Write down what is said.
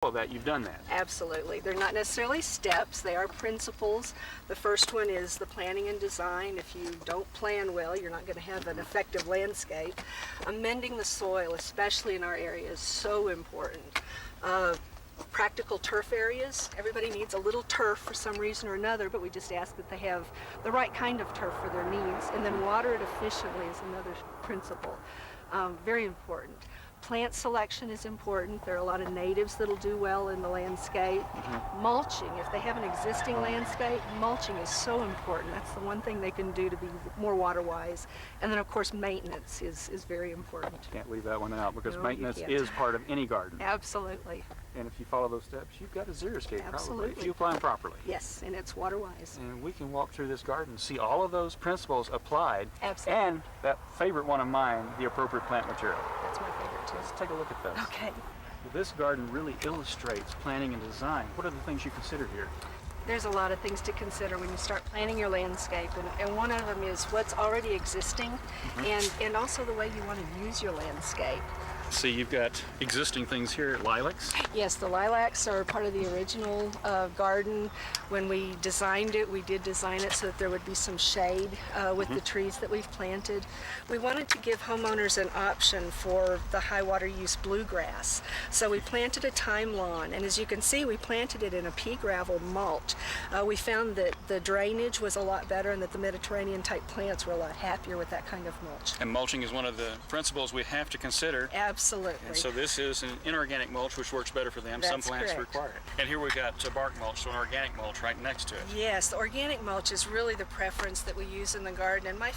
that you've done that. Absolutely. They're not necessarily steps, they are principles. The first one is the planning and design. If you don't plan well, you're not going to have an effective landscape. Amending the soil, especially in our area, is so important. Practical turf areas. Everybody needs a little turf for some reason or another, but we just ask that they have the right kind of turf for their needs. And then water it efficiently is another principle. Very important. Plant selection is important. There are a lot of natives that'll do well in the landscape. Mulching, if they have an existing landscape, mulching is so important. That's the one thing they can do to be more water-wise. And then, of course, maintenance is very important. Can't leave that one out because No, maintenance you can't. is part of any garden. Absolutely. And if you follow those steps, you've got a xeriscape probably, Absolutely. if you apply them properly. Yes, and it's water-wise. And we can walk through this garden and see all of those principles applied. Absolutely. And that favorite one of mine, the appropriate plant material. That's my favorite too. Let's take a look at this. Okay. Well, this garden really illustrates planning and design. What are the things you consider here? There's a lot of things to consider when you start planning your landscape, and one of them is what's already existing, and also the way you want to use your landscape. See, you've got existing things here, lilacs. Yes, the lilacs are part of the original garden. When we designed it, we did design it so that there would be some shade with the trees that we've planted. We wanted to give homeowners an option for the high water use bluegrass. So we planted a thyme lawn, and as you can see, we planted it in a pea gravel mulch. We found that the drainage was a lot better and that the Mediterranean type plants were a lot happier with that kind of mulch. And mulching is one of the principles we have to consider. Absolutely. And so this is an inorganic mulch, which works better for them. Some That's plants correct. require it. And here we've got bark mulch, so an organic mulch right next to it. Yes, the organic mulch is really the preference that we use in the garden, and my